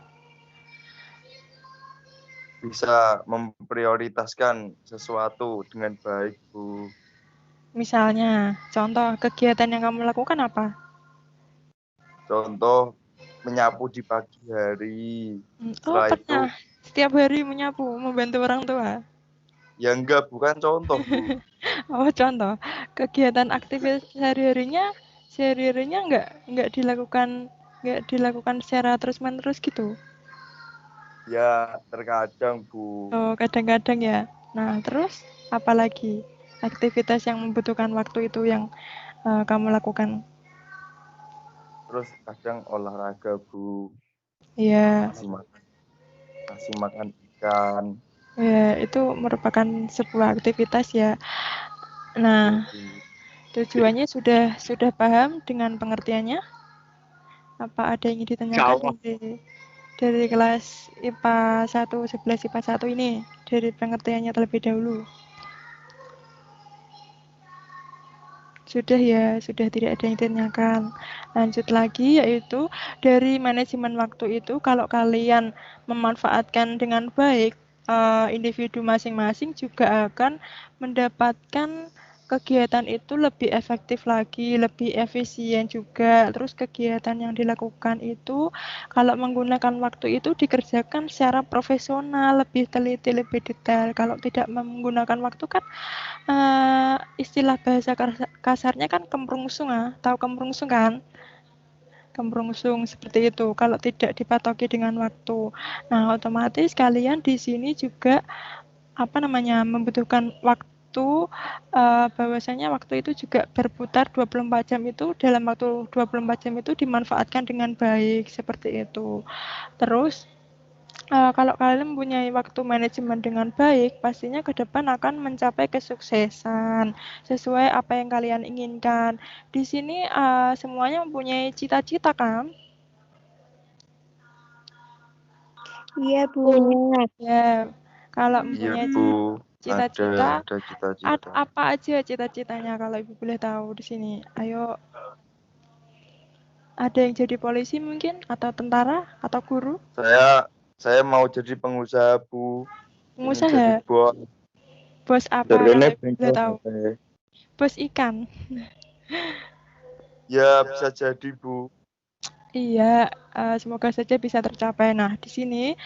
Bisa memprioritaskan sesuatu dengan baik, Bu.
Misalnya, contoh kegiatan yang kamu lakukan apa?
Contoh menyapu di pagi hari.
Oh,
Setelah itu,
pernah. Setiap hari menyapu, membantu orang tua.
ya enggak, bukan contoh, Bu.
Oh, contoh. Kegiatan aktivitas sehari-harinya nggak dilakukan secara terus-menerus gitu.
Ya, terkadang, Bu.
Oh, kadang-kadang ya. Nah, terus apa lagi aktivitas yang membutuhkan waktu itu yang kamu lakukan?
Terus kadang olahraga, Bu.
Iya,
Kasih makan ikan.
ya itu merupakan sebuah aktivitas ya. Nah,
Bu.
tujuannya sudah paham dengan pengertiannya? Apa ada yang ingin ditanyakan dari kelas IPA 1, 11 IPA 1 ini, dari pengertiannya terlebih dahulu? Sudah ya, sudah tidak ada yang ditanyakan. Lanjut lagi, yaitu dari manajemen waktu itu, kalau kalian memanfaatkan dengan baik, individu masing-masing juga akan mendapatkan kegiatan itu lebih efektif lagi, lebih efisien juga. Terus kegiatan yang dilakukan itu kalau menggunakan waktu itu dikerjakan secara profesional, lebih teliti, lebih detail. Kalau tidak menggunakan waktu kan istilah bahasa kasarnya kan kemrungsung tahu kemrungsung kan? Kemrungsung seperti itu kalau tidak dipatoki dengan waktu. Nah, otomatis kalian di sini juga membutuhkan waktu, bahwasanya waktu itu juga berputar 24 jam, itu dalam waktu 24 jam itu dimanfaatkan dengan baik, seperti itu. Terus kalau kalian mempunyai waktu manajemen dengan baik, pastinya ke depan akan mencapai kesuksesan sesuai apa yang kalian inginkan. Di sini semuanya mempunyai cita-cita kan?
Iya, Bu.
Ya, kalau
Iya,
mempunyai
Bu.
cita-cita,
Ada cita-cita.
apa aja cita-citanya kalau Ibu boleh tahu di sini? Ayo, ada yang jadi polisi mungkin, atau tentara, atau guru?
Saya mau jadi pengusaha, Bu. Ingin jadi
Pengusaha?
bos.
Bos apa kalau Ibu boleh tahu? Bos ikan?
Ya, bisa jadi, Bu.
Iya, semoga saja bisa tercapai. Nah, di sini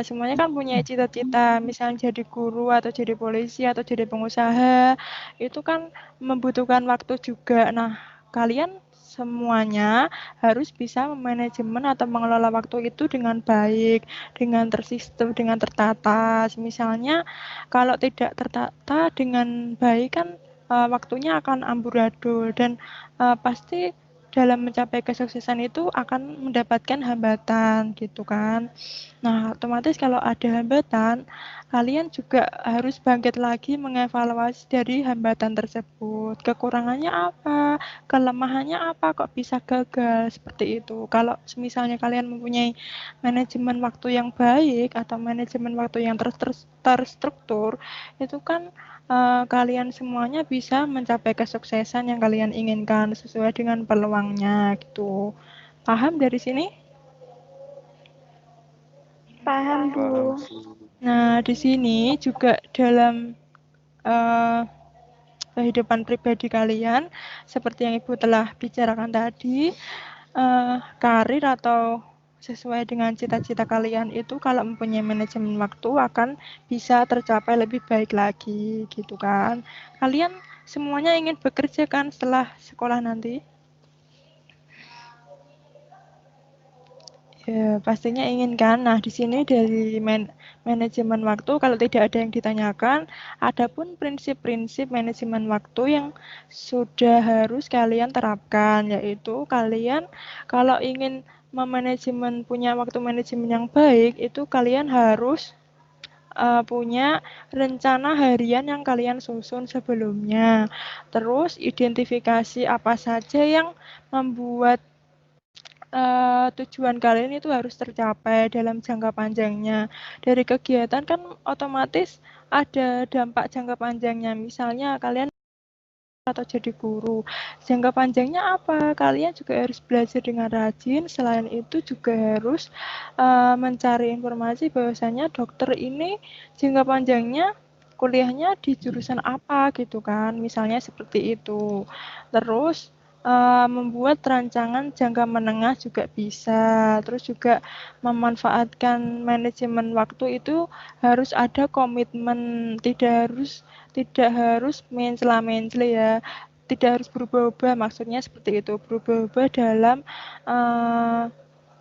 semuanya kan punya cita-cita, misalnya jadi guru atau jadi polisi atau jadi pengusaha, itu kan membutuhkan waktu juga. Nah, kalian semuanya harus bisa memanajemen atau mengelola waktu itu dengan baik, dengan tersistem, dengan tertata. Misalnya, kalau tidak tertata dengan baik kan waktunya akan amburadul dan pasti dalam mencapai kesuksesan itu akan mendapatkan hambatan gitu kan. Nah, otomatis kalau ada hambatan, kalian juga harus bangkit lagi mengevaluasi dari hambatan tersebut. Kekurangannya apa? Kelemahannya apa? Kok bisa gagal? Seperti itu. Kalau misalnya kalian mempunyai manajemen waktu yang baik atau manajemen waktu yang terstruktur, itu kan kalian semuanya bisa mencapai kesuksesan yang kalian inginkan sesuai dengan peluangnya gitu. Paham dari sini?
Paham, Bu.
Paham, Bu.
Nah, di sini juga dalam kehidupan pribadi kalian, seperti yang Ibu telah bicarakan tadi, karir atau sesuai dengan cita-cita kalian itu kalau mempunyai manajemen waktu akan bisa tercapai lebih baik lagi gitu kan. Kalian semuanya ingin bekerja kan setelah sekolah nanti? Ya, pastinya ingin kan. Nah, di sini dari manajemen waktu kalau tidak ada yang ditanyakan, adapun prinsip-prinsip manajemen waktu yang sudah harus kalian terapkan, yaitu kalian kalau ingin punya waktu manajemen yang baik, itu kalian harus punya rencana harian yang kalian susun sebelumnya. Terus identifikasi apa saja yang membuat tujuan kalian itu harus tercapai dalam jangka panjangnya. Dari kegiatan kan otomatis ada dampak jangka panjangnya. Misalnya kalian atau jadi guru. Jangka panjangnya apa? Kalian juga harus belajar dengan rajin. Selain itu juga harus mencari informasi bahwasanya dokter ini jangka panjangnya kuliahnya di jurusan apa gitu kan. Misalnya seperti itu. Terus membuat rancangan jangka menengah juga bisa. Terus juga memanfaatkan manajemen waktu itu harus ada komitmen, tidak harus mencela-mencela ya, tidak harus berubah-ubah, maksudnya seperti itu, berubah-ubah dalam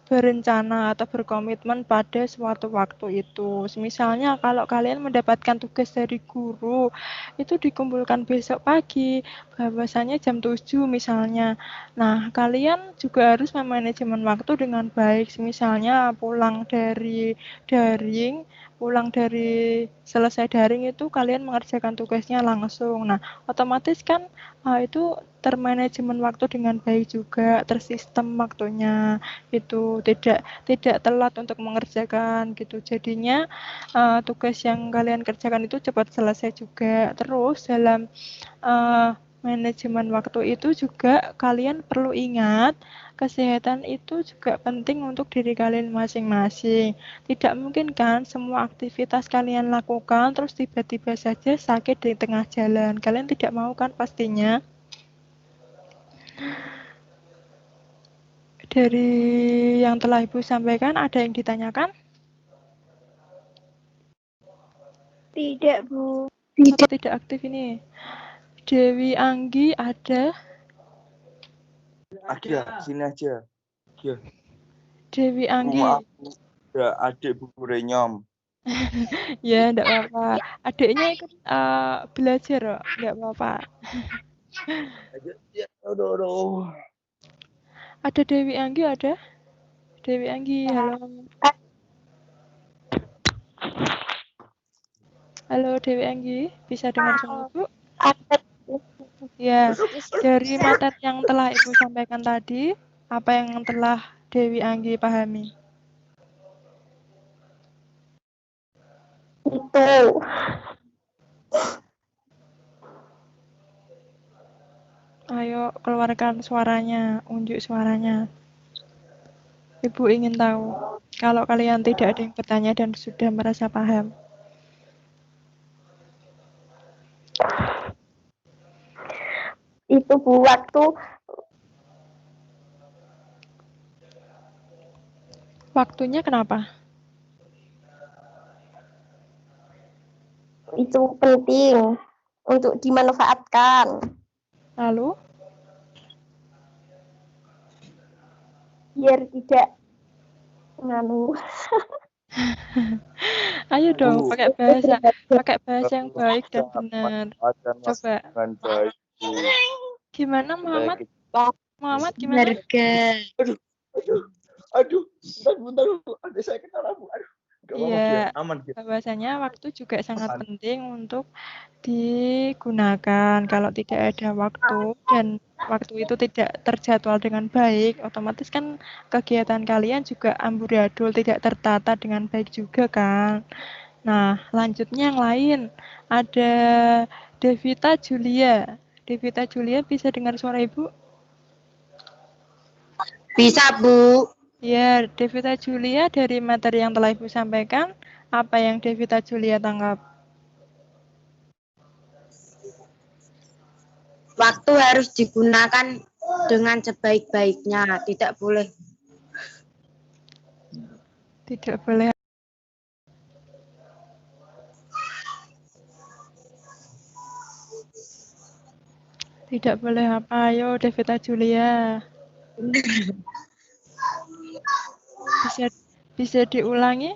berencana atau berkomitmen pada suatu waktu itu. Misalnya kalau kalian mendapatkan tugas dari guru, itu dikumpulkan besok pagi, bahwasanya jam 7 misalnya. Nah, kalian juga harus memanajemen waktu dengan baik. Misalnya pulang dari selesai daring itu kalian mengerjakan tugasnya langsung. Nah, otomatis kan itu termanajemen waktu dengan baik juga, tersistem waktunya itu tidak telat untuk mengerjakan gitu. Jadinya tugas yang kalian kerjakan itu cepat selesai juga. Terus dalam manajemen waktu itu juga kalian perlu ingat kesehatan itu juga penting untuk diri kalian masing-masing. Tidak mungkin kan semua aktivitas kalian lakukan terus tiba-tiba saja sakit di tengah jalan. Kalian tidak mau kan pastinya. Dari yang telah Ibu sampaikan, ada yang ditanyakan?
Tidak, Bu.
Atau tidak aktif ini? Dewi Anggi ada?
Ada, sini aja. Ya,
Dewi Anggi.
rumah aku ada adik Bu Renyom.
Ya, enggak apa-apa. Adiknya ikut belajar kok, enggak apa-apa.
Ya, aduh.
Ada Dewi Anggi ada? Dewi Anggi, halo. Halo Dewi Anggi, bisa dengar suara Ibu? Ya, dari materi yang telah Ibu sampaikan tadi, apa yang telah Dewi Anggi pahami?
Itu.
Ayo keluarkan suaranya, unjuk suaranya. Ibu ingin tahu. Kalau kalian tidak ada yang bertanya dan sudah merasa paham.
Itu Bu,
Waktunya kenapa?
itu penting untuk dimanfaatkan.
Lalu?
Biar tidak nganu.
Ayo dong,
Bu,
pakai bahasa yang baik dan benar. Coba.
Dengan baik, Bu.
Gimana Muhammad? Muhammad gimana?
Harga.
Aduh, bentar, Bu. Aduh, saya kenal, Bu. Aduh.
Iya,
Aman gitu.
bahwasanya waktu juga sangat penting untuk digunakan. Kalau tidak ada waktu dan waktu itu tidak terjadwal dengan baik, otomatis kan kegiatan kalian juga amburadul, tidak tertata dengan baik juga kan. Nah, lanjutnya yang lain. Ada Devita Julia. Devita Julia bisa dengar suara Ibu?
Bisa, Bu.
Ya, Devita Julia dari materi yang telah Ibu sampaikan, apa yang Devita Julia tanggap?
Waktu harus digunakan dengan sebaik-baiknya, tidak boleh
Tidak boleh apa? Ayo Devita Julia. bisa diulangi?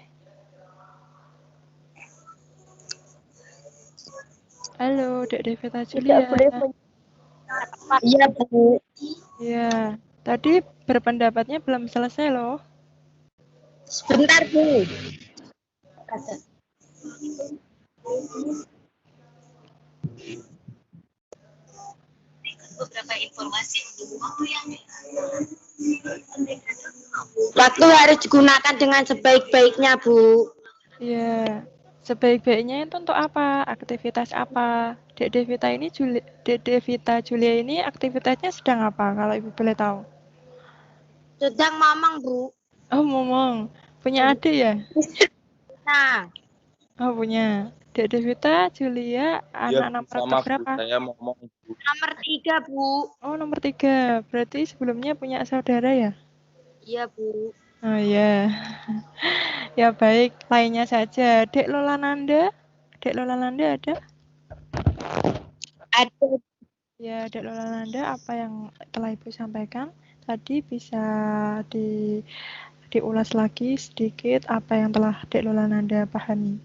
Halo, Dek Devita Julia.
Iya, Bu.
Ya, tadi berpendapatnya belum selesai loh.
Sebentar, Bu.
Beberapa informasi waktu yang
Waktu harus digunakan dengan sebaik-baiknya, Bu.
Ya, sebaik-baiknya itu untuk apa? Aktivitas apa? Dek Devita Julia ini aktivitasnya sedang apa? Kalau Ibu boleh tahu.
Sedang mamang, Bu.
Oh, ngomong. Punya adik ya?
Nah,
Oh, punya. Dek Devita Julia
Iya,
anak
Bu,
nomor
sama Bu.
berapa?
Saya mau ngomong, Bu.
nomor 3, Bu.
Oh, nomor 3. Berarti sebelumnya punya saudara ya?
Iya, Bu.
Oh ya. Ya baik, lainnya saja. Dek Lolananda? Dek Lolananda ada?
Ada.
Ya, Dek Lolananda, apa yang telah Ibu sampaikan tadi bisa diulas lagi sedikit apa yang telah Dek Lolananda pahami.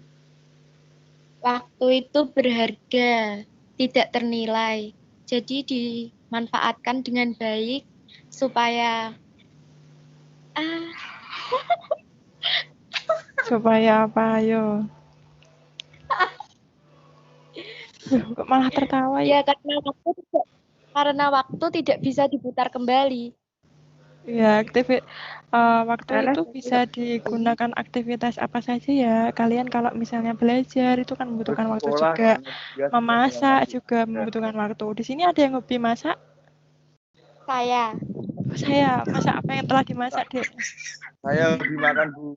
Waktu itu berharga, tidak ternilai. Jadi dimanfaatkan dengan baik supaya
Supaya apa, ayo? Kok malah tertawa ya?
ya karena waktu tidak bisa diputar kembali.
Ya, waktu itu bisa digunakan aktivitas apa saja ya. Kalian kalau misalnya belajar itu kan membutuhkan waktu
Bersekolah,
juga.
karena dia
Memasak
sedang
juga membutuhkan waktu. Di sini ada yang hobi masak?
Saya
Oh, saya masak apa yang telah dimasak, Dek?
Saya lebih makan, Bu.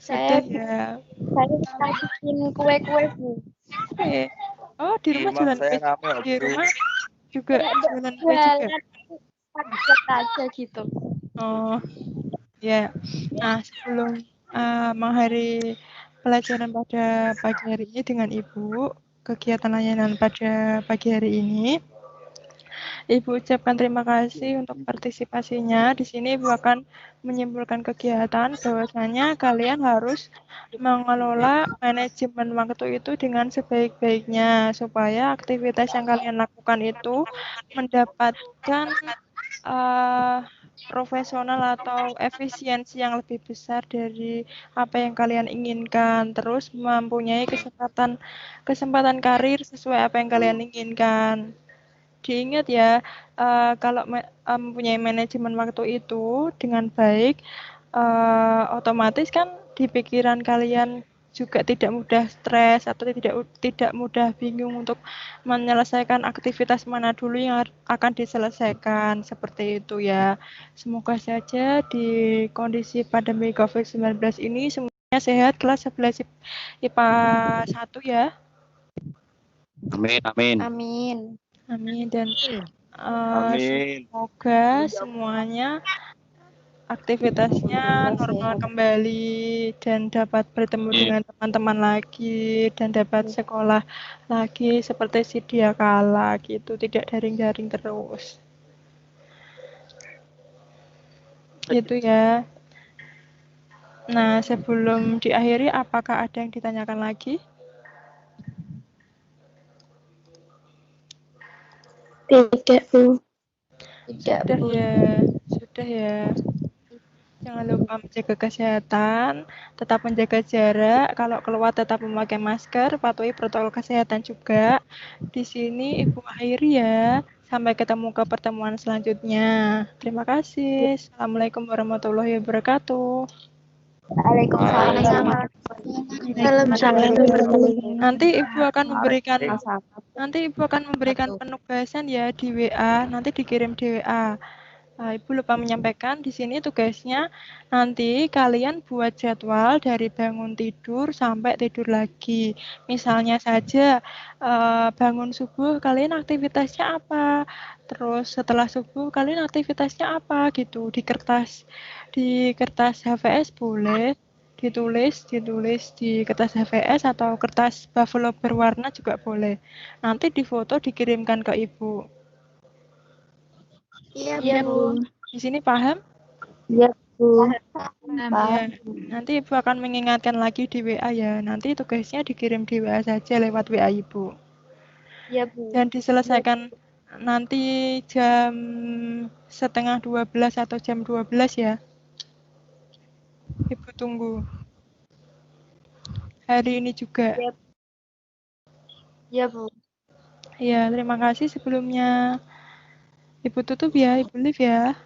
Sudah
saya
ya.
saya bikin kue-kue, Bu.
Oke. Oh, di rumah
Rumah
jualan
saya
kue.
rame,
Di
Bu.
rumah juga jualan kue juga.
Jualan paket aja gitu.
Oh, ya. Nah, sebelum mengakhiri pelajaran pada pagi hari ini dengan Ibu, kegiatan layanan pada pagi hari ini, Ibu ucapkan terima kasih untuk partisipasinya. Di sini Ibu akan menyimpulkan kegiatan bahwasanya kalian harus mengelola manajemen waktu itu dengan sebaik-baiknya supaya aktivitas yang kalian lakukan itu mendapatkan profesional atau efisiensi yang lebih besar dari apa yang kalian inginkan, terus mempunyai kesempatan karir sesuai apa yang kalian inginkan. Diingat ya, kalau mempunyai manajemen waktu itu dengan baik, otomatis kan di pikiran kalian juga tidak mudah stres atau tidak mudah bingung untuk menyelesaikan aktivitas mana dulu yang akan diselesaikan, seperti itu ya. Semoga saja di kondisi pandemi COVID-19 ini semuanya sehat kelas 11 IPA 1 ya.
Amin, amin.
Amin.
Amin dan
Amin.
semoga semuanya aktivitasnya normal kembali dan dapat bertemu dengan teman-teman lagi dan dapat sekolah lagi seperti sedia kala gitu, tidak daring-daring terus. Gitu ya. Nah, sebelum diakhiri apakah ada yang ditanyakan lagi?
Tidak, Bu.
Tidak, Bu.
Sudah ya. Jangan lupa menjaga kesehatan, tetap menjaga jarak, kalau keluar tetap memakai masker, patuhi protokol kesehatan juga. Di sini Ibu akhiri ya. Sampai ketemu ke pertemuan selanjutnya. Terima kasih. Assalamualaikum warahmatullahi wabarakatuh.
Waalaikumsalam.
Nanti Ibu akan memberikan penugasan ya di WA, nanti dikirim di WA. Ibu lupa menyampaikan di sini tugasnya nanti kalian buat jadwal dari bangun tidur sampai tidur lagi. Misalnya saja bangun subuh kalian aktivitasnya apa, terus setelah subuh kalian aktivitasnya apa gitu di kertas HVS boleh ditulis di kertas HVS atau kertas buffalo berwarna juga boleh. Nanti difoto dikirimkan ke Ibu.
Iya, Bu.
Di sini paham?
Iya, Bu.
Ya, nanti Ibu akan mengingatkan lagi di WA ya. Nanti tugasnya dikirim di WA saja lewat WA Ibu.
Iya, Bu.
Dan diselesaikan nanti jam 11:30 atau jam 12 ya. Ibu tunggu. Hari ini juga.
Iya, Bu.
Ya, terima kasih sebelumnya. Ibu tutup ya, Ibu live ya.